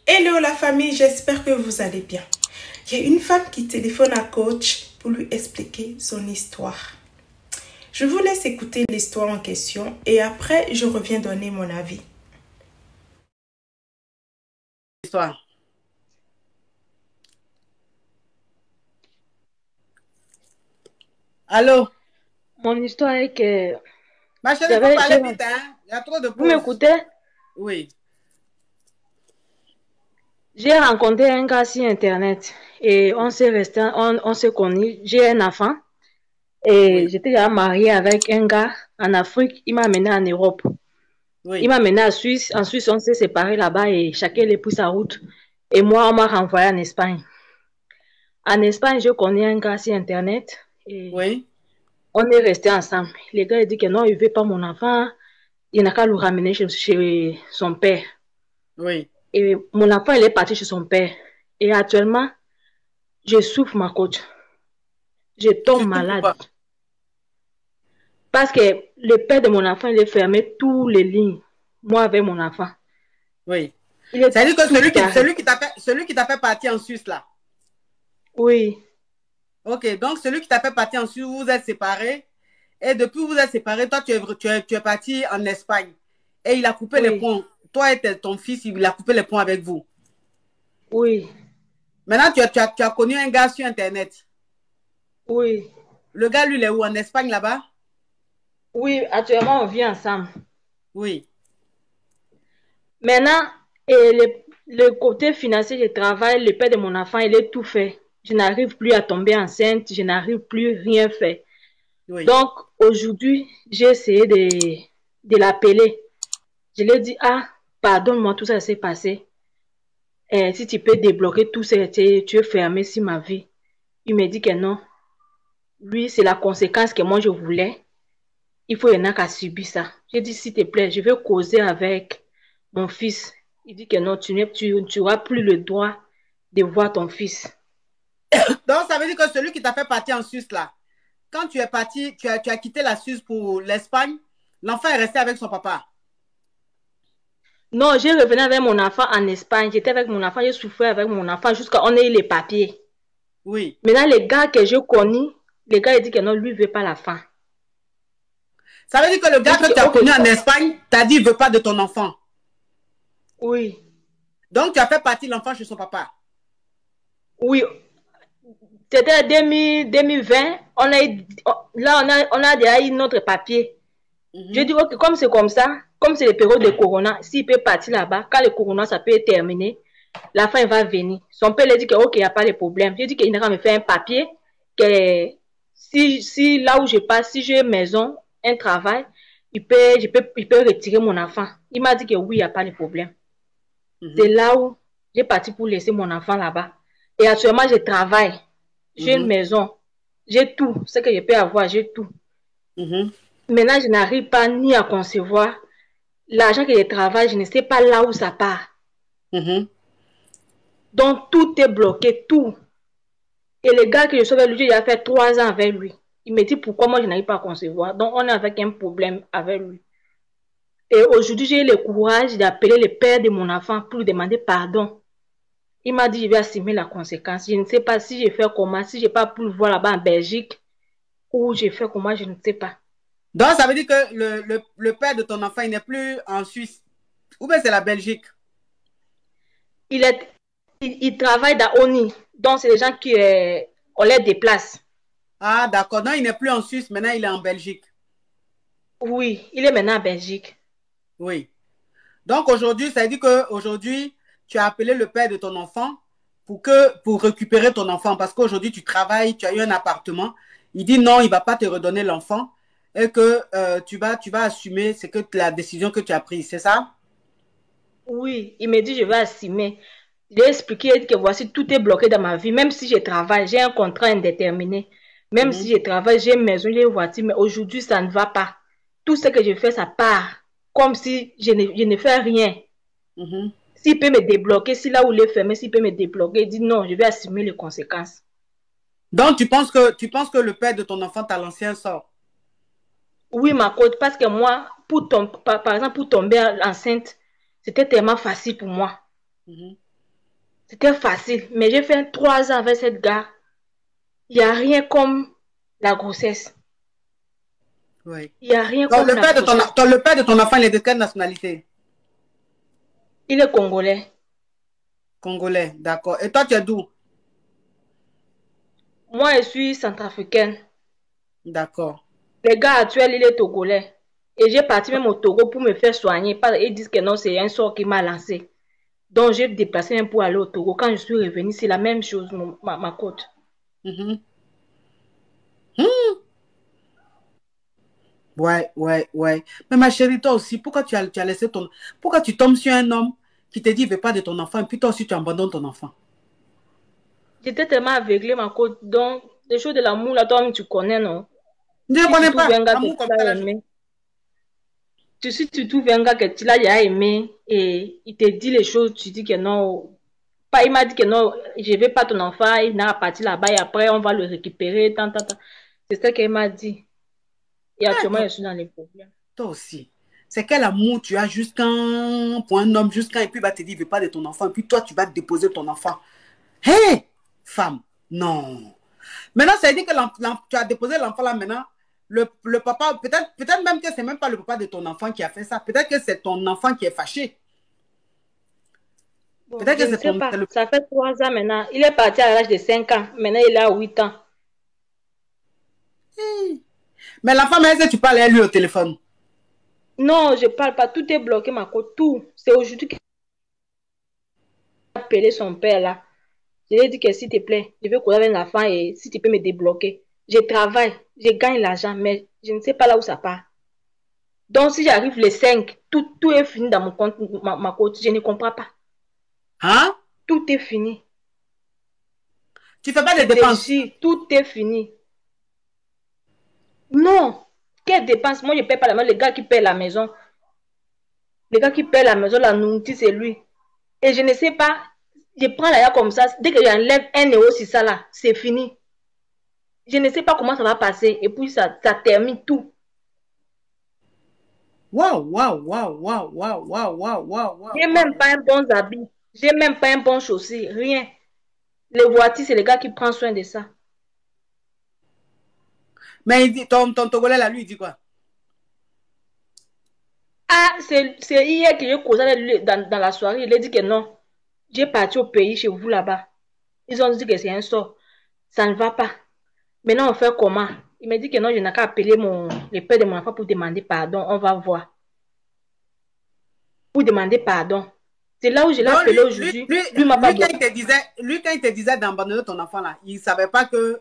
Hello la famille, j'espère que vous allez bien. Il y a une femme qui téléphone à coach pour lui expliquer son histoire. Je vous laisse écouter l'histoire en question et après je reviens donner mon avis. Histoire. Allô? Mon histoire est que Ma chérie, il faut parler vite, hein? Il y a trop de vous pauses. m'écoutez? Oui. J'ai rencontré un gars sur Internet et on s'est connus. J'ai un enfant et Oui. j'étais déjà mariée avec un gars en Afrique. Il m'a amené en Europe. Oui. Il m'a amené en Suisse. En Suisse, on s'est séparés là-bas et chacun a pris sa route. Et moi, on m'a renvoyé en Espagne. En Espagne, je connais un gars sur Internet et Oui. on est restés ensemble. Le gars il dit que non, il ne veut pas mon enfant. Il n'a qu'à le ramener chez son père. Oui. Et mon enfant, il est parti chez son père. Et actuellement, je souffre, ma coach. Je Tu tombe souffres malade. pas? Parce que le père de mon enfant, il est fermé tous les lignes. Moi, avec mon enfant. Oui. Il est C'est-à-dire que tout celui qui t'a fait partir en Suisse, là. Oui. Ok, donc celui qui t'a fait partir en Suisse, vous vous êtes séparés. Et depuis que vous êtes séparés, toi, tu es parti en Espagne. Et il a coupé les Oui. ponts. Toi et ton fils, il a coupé les ponts avec vous. Oui. Maintenant, tu as connu un gars sur Internet. Oui. Le gars, lui, il est où? En Espagne, là-bas? Oui, actuellement, on vit ensemble. Oui. Maintenant, et le côté financier du travail, le père de mon enfant, il est tout fait. Je n'arrive plus à tomber enceinte. Je n'arrive plus à rien faire. Oui. Donc, aujourd'hui, j'ai essayé de l'appeler. Je lui ai dit, ah, pardonne-moi, tout ça s'est passé. Si tu peux débloquer tout ça, tu es fermé sur ma vie. Il me dit que non. Lui, c'est la conséquence que moi je voulais. Il faut qu'il n'y en a qu'à subir ça. J'ai dit, s'il te plaît, je veux causer avec mon fils. Il dit que non, tu n'auras plus le droit de voir ton fils. Donc, ça veut dire que celui qui t'a fait partir en Suisse, là, quand tu es parti, tu as quitté la Suisse pour l'Espagne, l'enfant est resté avec son papa. Non, j'ai revenu avec mon enfant en Espagne. J'étais avec mon enfant, j'ai souffert avec mon enfant jusqu'à on ait eu les papiers. Oui. Maintenant, les gars que je connais, les gars, ils disent que non, lui, il ne veut pas la fin. Ça veut dire que le gars que tu as connu en Espagne t'a dit qu'il ne veut pas de ton enfant. Oui. Donc, tu as fait partir l'enfant chez son papa. Oui. C'était 2020. On a déjà eu notre papier. Je dis, ok, comme c'est comme ça, comme c'est le période de Corona, s'il peut partir là-bas, quand le Corona, ça peut terminer, la fin va venir. Son père lui dit que, ok, il n'y a pas de problème. Je dis qu'il ira me faire un papier, que si là où je passe, si j'ai une maison, un travail, il peut retirer mon enfant. Il m'a dit que oui, il n'y a pas de problème. C'est là où j'ai parti pour laisser mon enfant là-bas. Et actuellement, je travaille. J'ai une maison. J'ai tout. Ce que je peux avoir, j'ai tout. Maintenant, je n'arrive pas ni à concevoir l'argent que je travaille, je ne sais pas là où ça part. Donc, tout est bloqué, tout. Et le gars que je suis avec lui, il a fait 3 ans avec lui. Il me dit pourquoi moi je n'arrive pas à concevoir. Donc, on est avec un problème avec lui. Et aujourd'hui, j'ai eu le courage d'appeler le père de mon enfant pour lui demander pardon. Il m'a dit, je vais assumer la conséquence. Je ne sais pas si je fais comment, si je n'ai pas pu le voir là-bas en Belgique, ou je fais comment, je ne sais pas. Donc, ça veut dire que le père de ton enfant, il n'est plus en Suisse. Ou bien c'est la Belgique? Il travaille dans ONI. Donc, c'est les gens qui on les déplace. Ah, d'accord. Non, il n'est plus en Suisse. Maintenant, il est en Belgique. Oui, il est maintenant en Belgique. Oui. Donc, aujourd'hui, ça veut dire qu'aujourd'hui, tu as appelé le père de ton enfant pour récupérer ton enfant. Parce qu'aujourd'hui, tu travailles, tu as eu un appartement. Il dit non, il ne va pas te redonner l'enfant. Et que tu vas assumer la décision que tu as prise. C'est ça? Oui, il me dit je vais assumer. J'ai expliqué que voici, tout est bloqué dans ma vie. Même si je travaille, j'ai un contrat indéterminé. Même si je travaille, j'ai une maison, j'ai une voiture. Mais aujourd'hui, ça ne va pas. Tout ce que je fais, ça part. Comme si je ne fais rien. S'il peut me débloquer, si là où il est fermé, s'il peut me débloquer, il dit non, je vais assumer les conséquences. Donc, tu penses que le père de ton enfant t'a lancé un sort? Oui, ma coach, parce que moi, par exemple, pour tomber enceinte, c'était tellement facile pour moi. C'était facile. Mais j'ai fait 3 ans avec cette gars. Il n'y a rien comme la grossesse. Oui. Il n'y a rien Donc, comme la grossesse. le père de ton enfant, il est de quelle nationalité? Il est congolais. Congolais, d'accord. Et toi, tu es d'où? Moi, je suis centrafricaine. D'accord. Le gars actuel, il est togolais. Et j'ai parti même au Togo pour me faire soigner. Ils disent que non, c'est un sort qui m'a lancé. Donc, j'ai déplacé même pour aller au Togo. Quand je suis revenue, c'est la même chose, ma côte. Mhm. Ouais, ouais, ouais. Mais ma chérie, toi aussi, pourquoi tu as laissé ton... Pourquoi tu tombes sur un homme qui te dit il ne veut pas de ton enfant et puis toi aussi tu abandonnes ton enfant? J'étais tellement aveuglée, ma côte. Donc, les choses de l'amour, là, toi, tu connais, non? Je ne Si tu connais trouves pas. un gars que Amour tu comme ça, as là, aimé, si tu trouves un gars que tu l'as déjà aimé et il te dit les choses, tu dis que non. Pas, il m'a dit que non, je ne veux pas ton enfant, il n'a pas parti là-bas et après on va le récupérer. Tant, tant, tant. C'est ce qu'il m'a dit. Et actuellement, je suis dans les problèmes. toi aussi. C'est quel amour tu as pour un homme, jusqu'à et puis il va te dire il ne veut pas de ton enfant et puis toi tu vas déposer ton enfant. Hé, femme, non. Maintenant, ça veut dire que tu as déposé l'enfant là maintenant. Le papa, peut-être même que c'est même pas le papa de ton enfant qui a fait ça. Peut-être que c'est ton enfant qui est fâché. Bon, Peut-être je que ne c'est sais ton... pas. Ça fait 3 ans maintenant. Il est parti à l'âge de 5 ans. Maintenant, il a 8 ans. Mais la femme, est-ce que tu parles à lui au téléphone? Non, je ne parle pas. Tout est bloqué, ma côte. Tout. C'est aujourd'hui qu'il a appelé son père là. Je lui ai dit que s'il te plaît, je veux courir avec l'enfant et si tu peux me débloquer. Je travaille, je gagne l'argent, mais je ne sais pas là où ça part. Donc, si j'arrive le 5, tout est fini dans mon compte, ma côte. Je ne comprends pas. Hein? Tout est fini. Tu fais pas de Je te dépenses? jure, tout est fini. Non. Quelle dépense? Moi, je ne paie pas la maison. Le gars qui paie la maison, le gars qui paie la maison, la nourriture, c'est lui. Et je ne sais pas, je prends l'argent comme ça. Dès que j'enlève 1 euro sur ça là, c'est fini. Je ne sais pas comment ça va passer. Et puis, ça termine tout. Waouh, waouh, waouh, waouh, waouh, waouh, waouh, waouh, waouh. J'ai même pas un bon habit. J'ai même pas un bon chaussure. Rien. Les voitures, c'est le gars qui prend soin de ça. Mais il dit, ton Togolais là, lui, il dit quoi? Ah, c'est hier que j'ai causé avec lui dans la soirée. Il a dit que non. J'ai parti au pays chez vous là-bas. Ils ont dit que c'est un sort. Ça ne va pas. Maintenant, on fait comment? Il m'a dit que non, je n'ai qu'à appeler le père de mon enfant pour demander pardon. On va voir. Pour demander pardon. C'est là où je l'ai Donc, appelé aujourd'hui. Lui m'a pas bloqué. quand il te disait d'abandonner ton enfant là, il ne savait pas que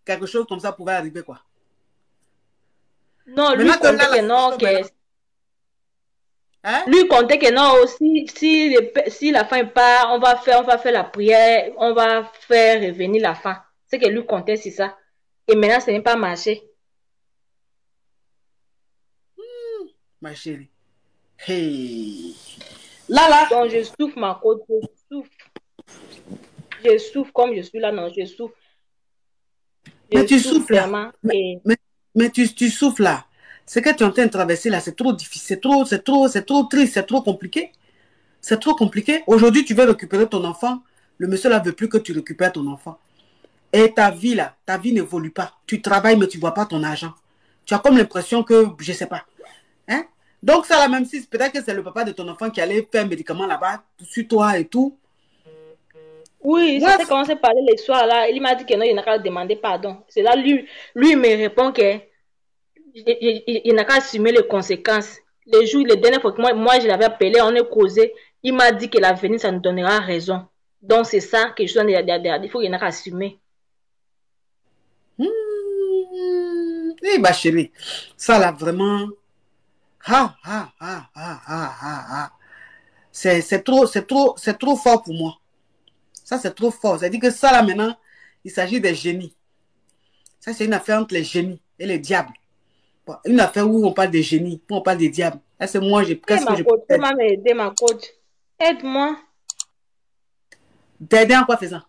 quelque chose comme ça pouvait arriver, quoi. Non, lui Maintenant que comptait là, la que non, situation, que maintenant, hein? lui comptait que non, si la fin part, on va faire la prière, on va faire revenir la fin. C'est que lui comptait, c'est ça. Et maintenant, ce n'est pas marché. Ma chérie. Hey. Là. Donc, je souffre ma côte, je souffre. Je souffre comme je suis là, non, je souffre. Mais Je tu souffre souffles là. vraiment. Et Mais tu souffles là. Ce que tu es en train de traverser là, c'est trop difficile, c'est trop triste, c'est trop compliqué. C'est trop compliqué. Aujourd'hui, tu veux récupérer ton enfant. Le monsieur là veut plus que tu récupères ton enfant. Et ta vie là, ta vie n'évolue pas. Tu travailles, mais tu ne vois pas ton argent. Tu as comme l'impression que, je ne sais pas. Hein? Donc ça là, même si peut-être que c'est le papa de ton enfant qui allait faire un médicament là-bas, sur toi et tout. oui, Moi, c'était quand on s'est parlé le soir là, il m'a dit que non, il n'a qu'à demander pardon. C'est là, lui, il me répond que il n'a qu'à assumer les conséquences. Les dernières fois que moi je l'avais appelé, on est causé, il m'a dit que l'avenir, ça nous donnera raison. Donc c'est ça que je suis en train de dire. Il faut qu'il n'a qu'à assumer. Eh, ma chérie, ça là vraiment, ah, ah, ah, ah, ah, ah, ah. C'est trop fort pour moi. Ça, c'est trop fort. Ça dit que ça là maintenant, il s'agit des génies. Ça, c'est une affaire entre les génies et les diables. Bon, une affaire où on parle des génies, où on parle des diables. Là, c'est moi, qu'est-ce que je peux faire? Comment m'aider, ma coach? Aide-moi. T'aider en quoi faisant?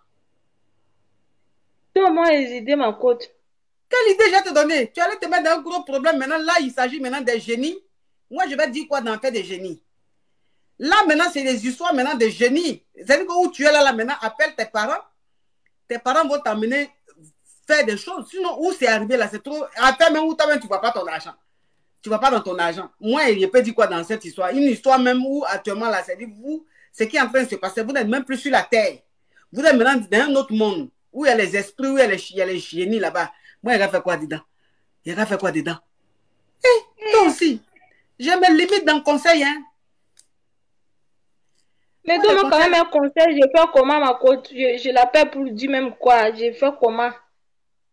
Comment aider, ma coach? Quelle idée j'ai te donné? Tu allais te mettre dans un gros problème. Maintenant, là, il s'agit maintenant des génies. Moi, je vais dire quoi dans l'affaire des génies? Là, maintenant, c'est des histoires maintenant de génie. C'est-à-dire que où tu es là, maintenant, appelle tes parents. Tes parents vont t'amener faire des choses. Sinon, où c'est arrivé là, c'est trop. Après, même où toi-même, tu ne vois pas ton argent. Tu ne vas pas dans ton argent. Moi, je peux dire quoi dans cette histoire? Une histoire même où, actuellement, là, c'est-à-dire, vous, ce qui est en train de se passer, vous n'êtes même plus sur la terre. Vous êtes maintenant dans un autre monde, où il y a les esprits, où il y a les génies là-bas. Moi, il a fait quoi dedans? Il a fait quoi dedans? Toi aussi. Je me limite dans le conseil, hein. Mais donne-moi quand même un conseil, je fais comment ma coach? Je l'appelle pour lui dire même quoi, je fais comment?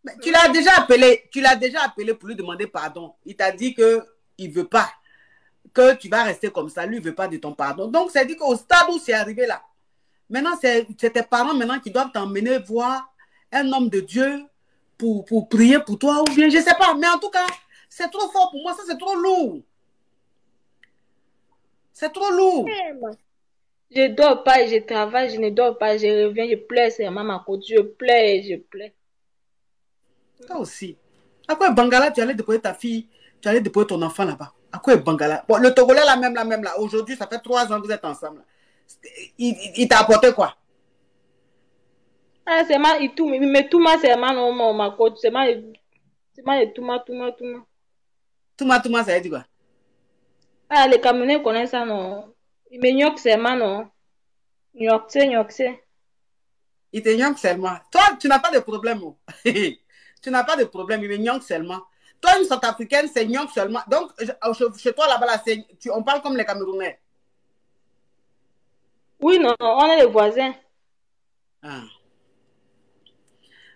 Mais tu l'as déjà appelé pour lui demander pardon. Il t'a dit que il veut pas, que tu vas rester comme ça. Lui, il veut pas de ton pardon. Donc, c'est dit qu'au stade où c'est arrivé là, maintenant, c'est tes parents maintenant qui doivent t'emmener voir un homme de Dieu pour prier pour toi ou bien, je sais pas. Mais en tout cas, c'est trop fort pour moi. Ça, c'est trop lourd. C'est trop lourd. Je dors pas, je travaille, je ne dors pas, je reviens, je pleure, c'est maman coach, je pleure, je pleure. Toi aussi. À quoi Bangala, tu allais déposer ta fille, tu allais déposer ton enfant là-bas. À quoi Bangala? Bon, le Togolais, la même là. Aujourd'hui, ça fait 3 ans que vous êtes ensemble. Il t'a apporté quoi? Ah, c'est mal, il tout, mais tout ma, c'est mal, non, ma coach, c'est mal, tout ma. Tout ma, ça veut dire quoi? Ah, les Camerounais connaissent ça, non. Mais Nyok, c'est mal, non. Nyok, c'est. Il te nyonk seulement. Toi, tu n'as pas de problème. Oh. Tu n'as pas de problème, il me nyonk seulement. Toi, une Centrafricaine, c'est nyonk seulement. Donc, chez toi, là-bas, là, on parle comme les Camerounais. Oui, non, on est les voisins. Ah.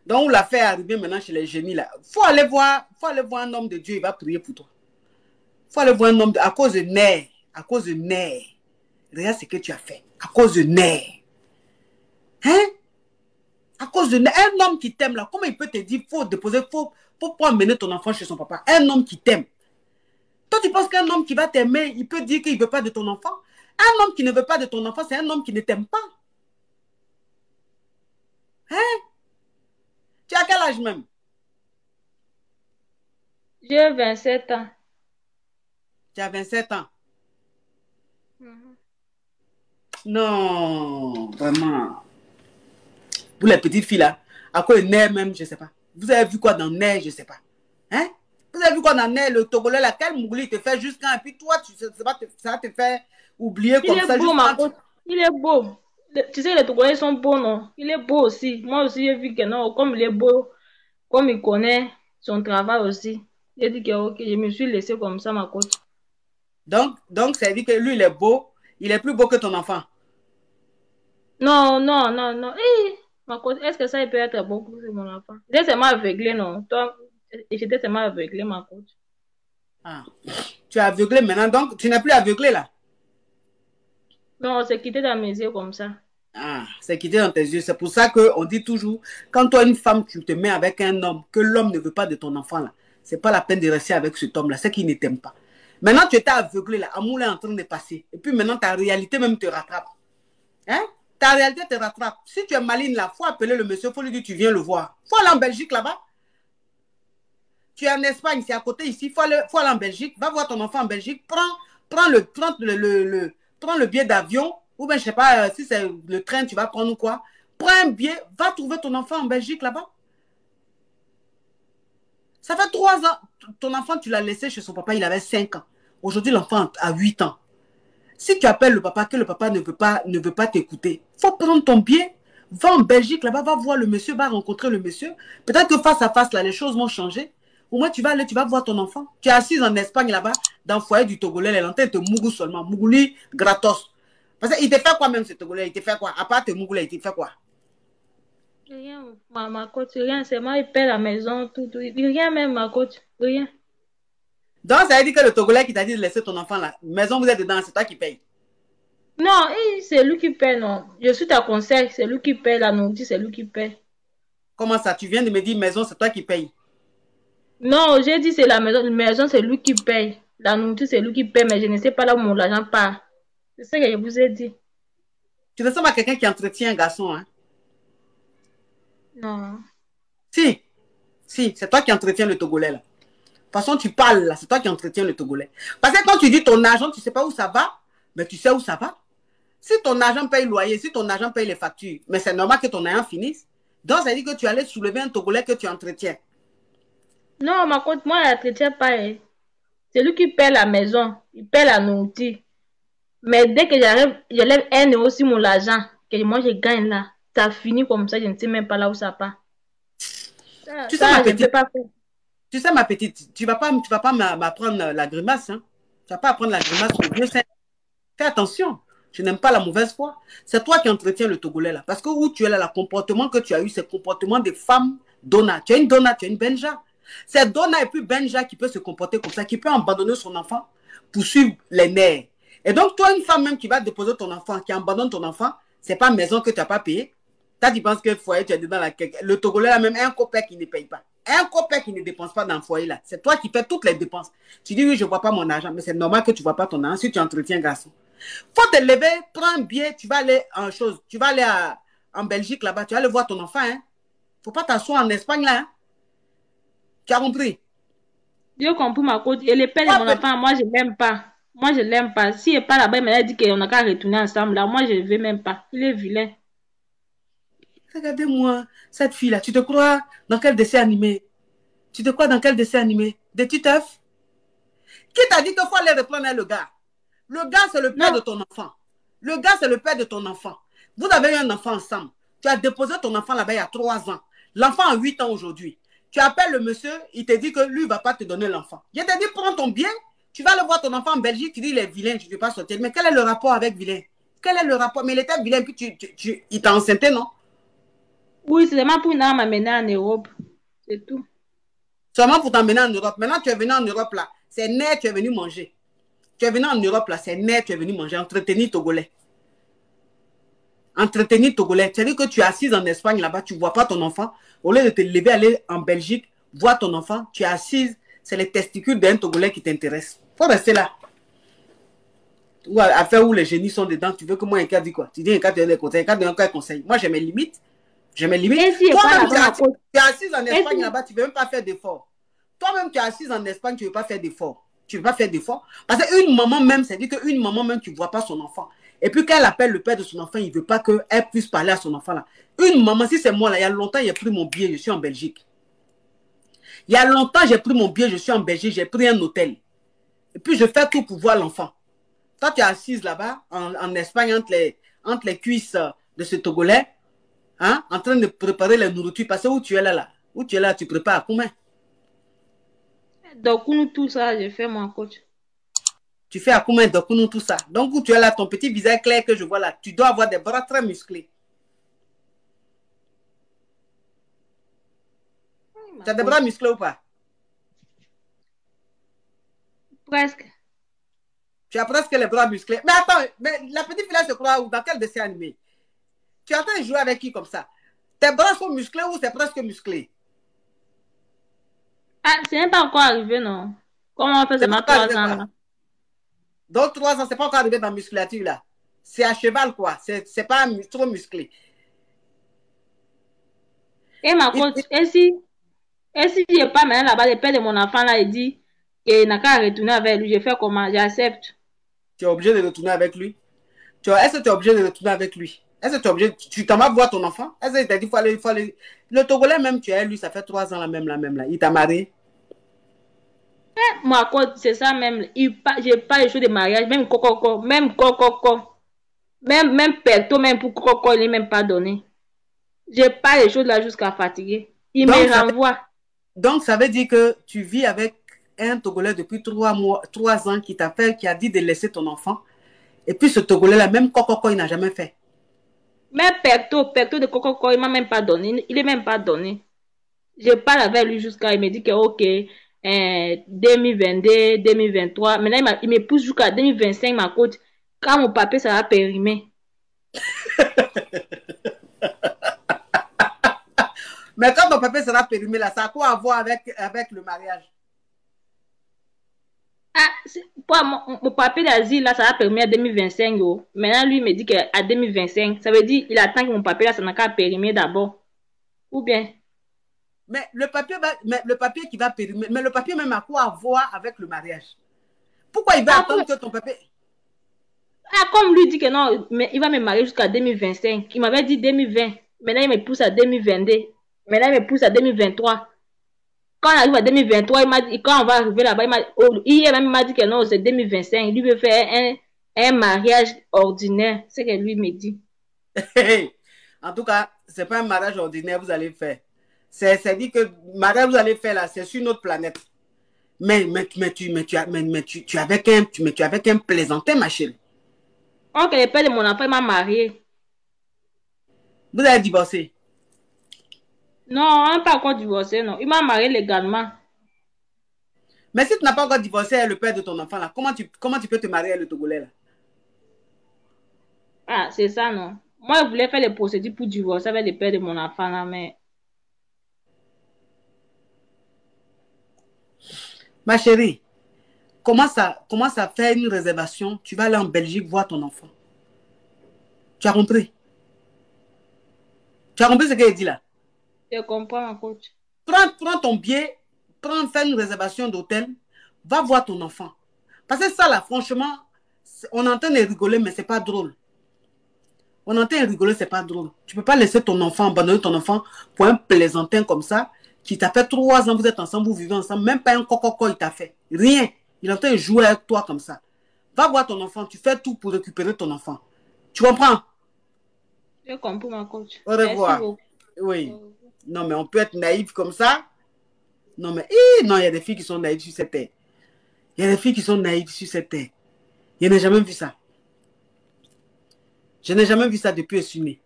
Donc, l'affaire est arrivée maintenant chez les génies, là. Faut aller voir un homme de Dieu, il va prier pour toi. Faut aller voir un homme à cause de nerfs. À cause de nerfs. Regarde ce que tu as fait. À cause de nerfs. Hein? À cause de un homme qui t'aime là, comment il peut te dire faut déposer, faut emmener ton enfant chez son papa? Un homme qui t'aime. Toi, tu penses qu'un homme qui va t'aimer, il peut dire qu'il ne veut pas de ton enfant? Un homme qui ne veut pas de ton enfant, c'est un homme qui ne t'aime pas. Hein? Tu as quel âge même? J'ai 27 ans. Tu as 27 ans. Non, vraiment. Pour les petites filles là, à quoi le nerf même, je ne sais pas. Vous avez vu quoi dans le nerf, je ne sais pas. Hein? Vous avez vu quoi dans le nerf, le Togolais, là, quel mougli il te fait jusqu'à, et puis toi, ça va te faire oublier comme ça. Il est beau, ma coach. Il est beau. Tu sais, les Togolais sont beaux, non? Il est beau aussi. Moi aussi, j'ai vu que non, comme il est beau, comme il connaît son travail aussi. J'ai dit que ok, je me suis laissé comme ça, ma coach. Donc, ça veut dire que lui, il est beau. Il est plus beau que ton enfant. Non. Ma coach, est-ce que ça il peut être beau pour mon enfant? J'étais seulement aveuglé, non? Toi, j'étais seulement aveuglé, ma coach. Ah. Tu es aveuglé maintenant, donc tu n'es plus aveuglé là? Non, c'est quitté dans mes yeux comme ça. Ah, c'est quitté dans tes yeux. C'est pour ça qu'on dit toujours, quand toi, une femme, tu te mets avec un homme, que l'homme ne veut pas de ton enfant là, c'est pas la peine de rester avec cet homme là, c'est qu'il ne t'aime pas. Maintenant, tu étais aveuglé là, Amour est en train de passer. Et puis maintenant, ta réalité même te rattrape. Hein? Ta réalité te rattrape. Si tu es maligne là, il faut appeler le monsieur, il faut lui dire tu viens le voir. Il faut aller en Belgique là-bas. Tu es en Espagne, c'est à côté ici, il faut aller en Belgique. Va voir ton enfant en Belgique, prends le billet d'avion, ou bien je ne sais pas si c'est le train tu vas prendre ou quoi. Prends un billet, va trouver ton enfant en Belgique là-bas. Ça fait 3 ans, ton enfant tu l'as laissé chez son papa, il avait 5 ans. Aujourd'hui l'enfant a 8 ans. Si tu appelles le papa, que le papa ne veut pas t'écouter, il faut prendre ton billet, va en Belgique là-bas, va voir le monsieur, va rencontrer le monsieur. Peut-être que face à face là, les choses vont changer. Au moins, tu vas aller, tu vas voir ton enfant. Tu es assise en Espagne là-bas, dans le foyer du Togolais, les lanternes te mougou seulement. Mougouli gratos. Parce qu'il te fait quoi même ce Togolais? Il te fait quoi? À part te mougouler, il te fait quoi? Rien, ma coach, rien. C'est moi, il paie la maison, tout. Rien même, ma coach, rien. Donc, ça veut dire que le Togolais qui t'a dit de laisser ton enfant là, maison, vous êtes dedans, c'est toi qui paye. Non, c'est lui qui paie, non. Je suis ta conseil, c'est lui qui paie la nourriture, c'est lui qui paie. Comment ça? Tu viens de me dire maison, c'est toi qui paye. Non, j'ai dit c'est la maison, c'est lui qui paye. La nourriture, c'est lui qui paye, mais je ne sais pas là où mon argent part. C'est ce que je vous ai dit. Tu ressembles à quelqu'un qui entretient un garçon, hein? Non. Si, c'est toi qui entretiens le Togolais là. De toute façon, tu parles là, c'est toi qui entretiens le Togolais. Parce que quand tu dis ton argent, tu ne sais pas où ça va. Mais tu sais où ça va? Si ton agent paye le loyer, si ton agent paye les factures, mais c'est normal que ton agent finisse. Donc, ça veut dire que tu allais soulever un Togolais que tu entretiens. Non, ma compte, moi, je n'entretiens pas. Hein. C'est lui qui paie la maison, il paie la nourriture. Mais dès que j'enlève 1 € sur mon argent, que moi je gagne là, ça finit comme ça, je ne sais même pas là où ça part. Tu sais, ma je ne peux petite, pas faire. tu sais, ma petite, tu vas pas m'apprendre la grimace. Hein? Tu vas pas apprendre la grimace au vieux. Fais attention. Je n'aime pas la mauvaise foi. C'est toi qui entretiens le Togolais là. Parce que où tu es là, le comportement que tu as eu, c'est le comportement des femmes Donna. Tu as une Donna, tu as une Benja. C'est Donna et puis Benja qui peut se comporter comme ça, qui peut abandonner son enfant pour suivre les mères. Et donc, toi, une femme même qui va déposer ton enfant, qui abandonne ton enfant, c'est pas maison que tu n'as pas payé. Toi, tu penses que le foyer, tu es dedans le Togolais là, même un copain qui ne paye pas. Un copain qui ne dépense pas dans le foyer là. C'est toi qui fais toutes les dépenses. Tu dis, oui, je ne vois pas mon argent, mais c'est normal que tu ne vois pas ton argent si tu entretiens garçon. Faut te lever, prends un billet, tu vas aller en chose. Tu vas aller en Belgique là-bas, tu vas aller voir ton enfant. Hein. Faut pas t'asseoir en Espagne là. Hein. Tu as compris? J'ai compris ma côte. Et le père de mon enfant, moi, je ne l'aime pas. Moi, je ne l'aime pas. S'il n'est pas là-bas, il m'a dit qu'on n'a qu'à retourner ensemble. Là, moi, je ne veux même pas. Il est vilain. Regardez-moi, cette fille-là, tu te crois dans quel dessin animé? Tu te crois dans quel dessin animé? Des tuteufs? Qui t'a dit qu'il faut aller reprendre le gars? Le gars, c'est le père de ton enfant. Le gars, c'est le père de ton enfant. Vous avez eu un enfant ensemble. Tu as déposé ton enfant là-bas il y a 3 ans. L'enfant a 8 ans aujourd'hui. Tu appelles le monsieur, il te dit que lui ne va pas te donner l'enfant. Je te dis, prends ton bien. Tu vas aller voir ton enfant en Belgique, tu dis, il est vilain, tu ne veux pas sortir. Mais quel est le rapport avec vilain? Quel est le rapport? Mais il était vilain, puis il t'a enceinté, non? Oui, c'est seulement pour m'amener en Europe. C'est tout. Seulement pour t'emmener en Europe. Maintenant, tu es venu en Europe là. C'est net, tu es venu manger. Tu es venu en Europe là, c'est net, tu es venu manger, entretenir Togolais. Entretenir Togolais. C'est-à-dire que tu es assise en Espagne là-bas, tu ne vois pas ton enfant. Au lieu de te lever, aller en Belgique, voir ton enfant, tu es assise, c'est les testicules d'un Togolais qui t'intéressent. Il faut rester là. Ou à faire où les génies sont dedans, tu veux que moi, un cas dit quoi? Tu dis un cas te donne des conseils, un cas donne un conseil. Moi, j'ai mes limites. J'ai mes limites. Toi-même, tu es assise en Espagne là-bas, tu ne veux même pas faire d'efforts. Toi-même, tu es assise en Espagne, tu ne veux pas faire d'efforts. Tu ne veux pas faire d'efforts. Parce qu'une maman même, c'est-à-dire qu'une maman même, tu ne vois pas son enfant. Et puis quand elle appelle le père de son enfant, il ne veut pas qu'elle puisse parler à son enfant là. Une maman, si c'est moi là, il y a longtemps, j'ai pris mon billet, je suis en Belgique. Il y a longtemps, j'ai pris mon billet, je suis en Belgique, j'ai pris un hôtel. Et puis je fais tout pour voir l'enfant. Toi, tu es assise là-bas, en Espagne, entre les cuisses de ce Togolais, hein, en train de préparer la nourriture. Parce que où tu es là, où tu es là, tu prépares à combien? Donc, tout ça, je fais mon coach. Tu fais à combien de tout ça? Donc, où tu es là, ton petit visage clair que je vois là, tu dois avoir des bras très musclés. Tu as des bras musclés ou pas? Presque. Tu as presque les bras musclés. Mais attends, mais la petite fille se croit où? Dans quel dessin animé? Tu es en train de jouer avec qui comme ça? Tes bras sont musclés ou c'est presque musclé? Ah, ce n'est pas encore arrivé, non? Comment on fait seulement 3 ans là? Donc 3 ans, c'est pas encore arrivé dans la musculature là. C'est à cheval quoi. C'est pas trop musclé. Et ma coach, et si je n'ai pas maintenant là-bas, le père de mon enfant là, il dit qu'il n'a qu'à retourner avec lui, je fais comment? J'accepte. Tu es obligé de retourner avec lui? Est-ce que tu es obligé de retourner avec lui? Est-ce que tu es obligé, tu t'en vas voir ton enfant? Est-ce que tu as dit il faut aller. Le Togolais même, tu es lui, ça fait 3 ans la même là. Il t'a marié? Moi, c'est ça même. Je n'ai pas le choix de mariage, même coco, même perto, même pour coco, il n'est même pas donné. Je n'ai pas les choses là jusqu'à fatiguer. Il me renvoie. Donc, ça veut dire que tu vis avec un Togolais depuis 3 ans qui a dit de laisser ton enfant. Et puis ce Togolais-là, même coco, il n'a jamais fait. Même perto de coco, il ne m'a même pas donné. Il n'est même pas donné. Je parle avec lui jusqu'à, il me dit que ok, 2022, 2023. Maintenant, il me pousse jusqu'à 2025, ma coach. Quand mon papier sera périmé. Mais quand ton papier sera périmé, là, ça a quoi à voir avec le mariage? Ah, pour mon papier d'asile, là, ça va périmé à 2025. Oh. Maintenant, lui, il me dit qu'à 2025, ça veut dire qu'il attend que mon papier, là, ça n'a qu'à périmer d'abord. Ou bien? Mais le papier qui va périmer, mais le papier même a quoi à voir avec le mariage? Pourquoi il va attendre que ton papier... Ah, comme lui dit que non, mais il va me marier jusqu'à 2025. Il m'avait dit 2020. Maintenant, il me pousse à 2022. Maintenant, il me pousse à 2023. Quand on arrive à 2023, il m'a dit, quand on va arriver là-bas, hier même, il m'a dit que non, c'est 2025. Lui veut faire un mariage ordinaire. C'est ce que lui me dit. En tout cas, c'est pas un mariage ordinaire que vous allez faire. C'est dit que le mariage que vous allez faire là, c'est sur notre planète. Tu es avec un plaisantin, ma chérie. Ok, le père de mon enfant m'a marié. Vous avez divorcé? Non, on n'a pas encore divorcé, non. Il m'a marié légalement. Mais si tu n'as pas encore divorcé avec le père de ton enfant, là, comment tu peux te marier avec le Togolais, là? Ah, c'est ça, non. Moi, je voulais faire les procédures pour divorcer avec le père de mon enfant, là, mais... Ma chérie, commence à faire une réservation. Tu vas aller en Belgique voir ton enfant. Tu as compris? Tu as compris ce qu'il dit là? Je comprends, ma coach. Prends ton billet, fais une réservation d'hôtel, va voir ton enfant. Parce que ça là, franchement, on entend de rigoler, mais c'est pas drôle. On entend de rigoler, c'est pas drôle. Tu peux pas laisser ton enfant, abandonner ton enfant pour un plaisantin comme ça, qui t'a fait 3 ans, vous êtes ensemble, vous vivez ensemble, même pas un coco il t'a fait. Rien. Il est en train de jouer avec toi comme ça. Va voir ton enfant, tu fais tout pour récupérer ton enfant. Tu comprends? Je comprends, ma coach. Au revoir. Merci. Oui. Non, mais on peut être naïf comme ça. Non, mais non, il y a des filles qui sont naïves sur cette terre. Il y a des filles qui sont naïves sur cette terre. Je n'ai jamais vu ça. Je n'ai jamais vu ça depuis que je suis né.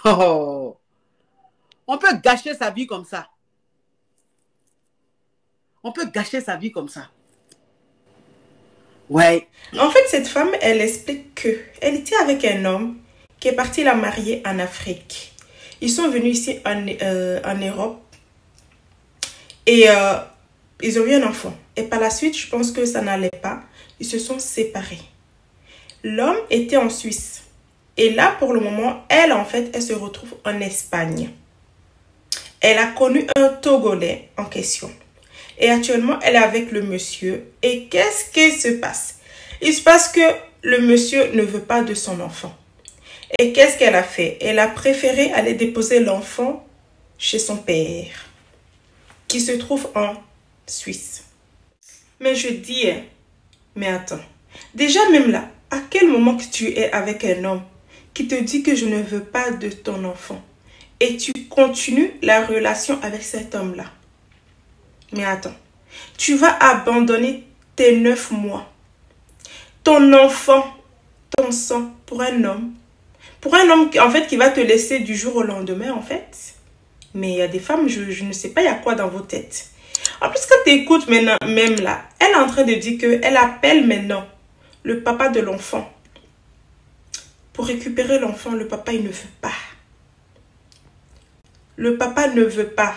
Oh. On peut gâcher sa vie comme ça. On peut gâcher sa vie comme ça. Ouais. En fait, cette femme, elle explique que elle était avec un homme qui est parti la marier en Afrique. Ils sont venus ici en Europe et ils ont eu un enfant. Et par la suite, je pense que ça n'allait pas. Ils se sont séparés. L'homme était en Suisse. Et là, pour le moment, elle, en fait, elle se retrouve en Espagne. Elle a connu un Togolais en question. Et actuellement, elle est avec le monsieur. Et qu'est-ce qui se passe? Il se passe que le monsieur ne veut pas de son enfant. Et qu'est-ce qu'elle a fait? Elle a préféré aller déposer l'enfant chez son père, qui se trouve en Suisse. Mais je dis, mais attends, déjà même là, à quel moment que tu es avec un homme qui te dit que je ne veux pas de ton enfant et tu continues la relation avec cet homme-là? Mais attends, tu vas abandonner tes 9 mois, ton enfant, ton sang pour un homme en fait qui va te laisser du jour au lendemain en fait. Mais il y a des femmes, je ne sais pas il y a quoi dans vos têtes. En plus quand tu écoutes maintenant, même là, elle est en train de dire qu'elle appelle maintenant le papa de l'enfant pour récupérer l'enfant. Le papa il ne veut pas. Le papa ne veut pas.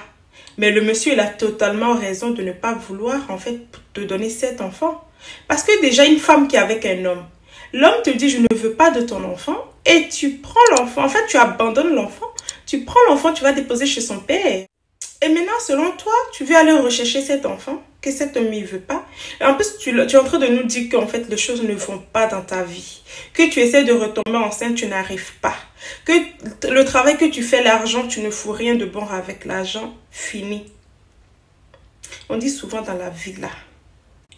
Mais le monsieur, il a totalement raison de ne pas vouloir, en fait, te donner cet enfant. Parce que déjà, une femme qui est avec un homme, l'homme te dit, je ne veux pas de ton enfant, et tu prends l'enfant. En fait, tu abandonnes l'enfant, tu prends l'enfant, tu vas déposer chez son père. Et maintenant, selon toi, tu veux aller rechercher cet enfant, que cet homme ne veut pas. Et en plus, tu es en train de nous dire qu'en fait, les choses ne vont pas dans ta vie. Que tu essaies de retomber enceinte, tu n'arrives pas. Que le travail que tu fais, l'argent, tu ne fous rien de bon avec l'argent, fini. On dit souvent dans la vie là.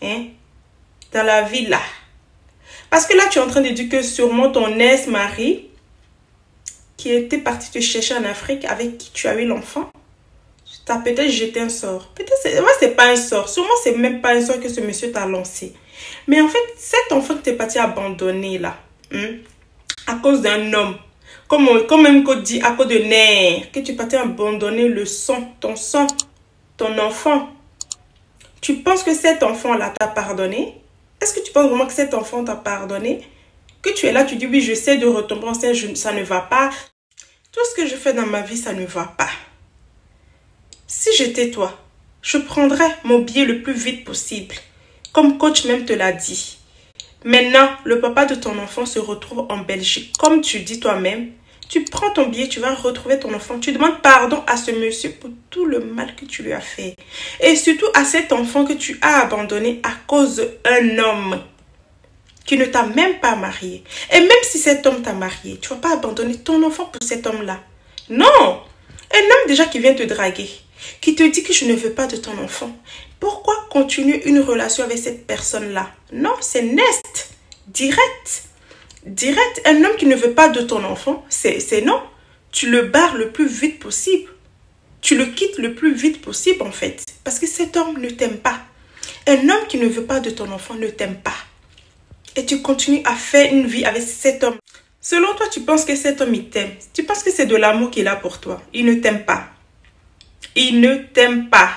Hein? Dans la vie là. Parce que là, tu es en train de dire que sûrement ton ex-mari, qui était parti te chercher en Afrique, avec qui tu as eu l'enfant, t'as peut-être jeté un sort. Peut-être, moi, c'est pas un sort. Sûrement, c'est même pas un sort que ce monsieur t'a lancé. Mais en fait, cet enfant que t'es parti abandonner là, à cause d'un homme, comme même qu'on dit, à cause de nerfs, que tu es parti abandonner le sang, ton enfant. Tu penses que cet enfant-là t'a pardonné? Est-ce que tu penses vraiment que cet enfant t'a pardonné? Que tu es là, tu dis, oui, je sais de retomber enceinte, ça ne va pas. Tout ce que je fais dans ma vie, ça ne va pas. Si j'étais toi, je prendrais mon billet le plus vite possible. Comme coach même te l'a dit. Maintenant, le papa de ton enfant se retrouve en Belgique. Comme tu dis toi-même, Tu prends ton billet, tu vas retrouver ton enfant. Tu demandes pardon à ce monsieur pour tout le mal que tu lui as fait. Et surtout à cet enfant que tu as abandonné à cause d'un homme qui ne t'a même pas marié. Et même si cet homme t'a marié, tu ne vas pas abandonner ton enfant pour cet homme-là. Non! Un homme déjà qui vient te draguer, qui te dit que je ne veux pas de ton enfant. Pourquoi continuer une relation avec cette personne-là? Non, c'est net, direct. Direct, un homme qui ne veut pas de ton enfant, c'est non. Tu le barres le plus vite possible. Tu le quittes le plus vite possible en fait. Parce que cet homme ne t'aime pas. Un homme qui ne veut pas de ton enfant ne t'aime pas. Et tu continues à faire une vie avec cet homme. Selon toi, tu penses que cet homme, il t'aime. Tu penses que c'est de l'amour qu'il a pour toi. Il ne t'aime pas. Il ne t'aime pas.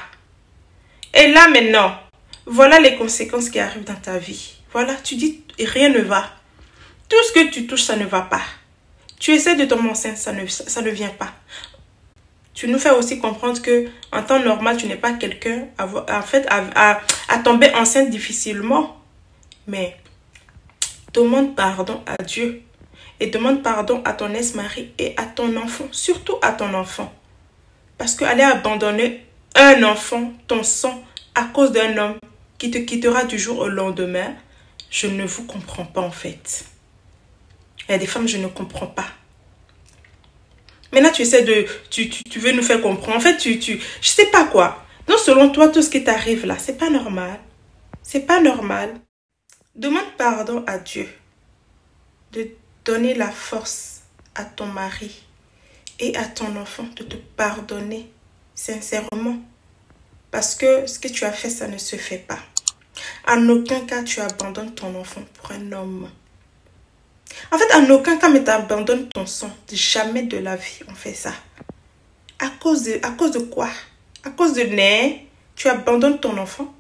Et là maintenant, voilà les conséquences qui arrivent dans ta vie. Voilà, tu dis, rien ne va. Tout ce que tu touches, ça ne va pas. Tu essaies de tomber enceinte, ça ne vient pas. Tu nous fais aussi comprendre que en temps normal, tu n'es pas quelqu'un à tomber enceinte difficilement. Mais demande pardon à Dieu. Et demande pardon à ton ex-mari et à ton enfant. Surtout à ton enfant. Parce qu'aller abandonner un enfant, ton sang, à cause d'un homme qui te quittera du jour au lendemain, je ne vous comprends pas en fait. Il y a des femmes, je ne comprends pas. Maintenant, tu essaies de... Tu veux nous faire comprendre. En fait, je sais pas quoi. Donc, selon toi, tout ce qui t'arrive là, c'est pas normal. C'est pas normal. Demande pardon à Dieu. De donner la force à ton mari et à ton enfant de te pardonner sincèrement. Parce que ce que tu as fait, ça ne se fait pas. En aucun cas, tu abandonnes ton enfant pour un homme. En fait, en aucun cas, mais tu abandonnes ton sang. Jamais de la vie, on fait ça. À cause de quoi? À cause de nez, tu abandonnes ton enfant.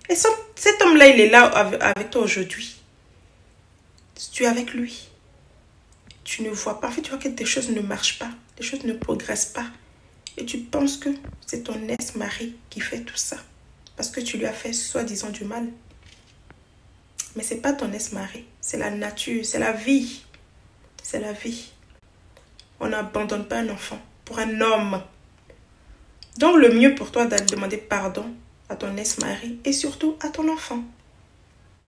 Et cet homme-là, il est là avec toi aujourd'hui. Tu es avec lui. Tu ne vois pas. En fait, tu vois que des choses ne marchent pas. Des choses ne progressent pas. Et tu penses que c'est ton ex-mari qui fait tout ça. Parce que tu lui as fait soi-disant du mal. Mais ce n'est pas ton ex-mari. C'est la nature. C'est la vie. C'est la vie. On n'abandonne pas un enfant pour un homme. Donc le mieux pour toi, c'est de demander pardon à ton ex-mari et surtout à ton enfant.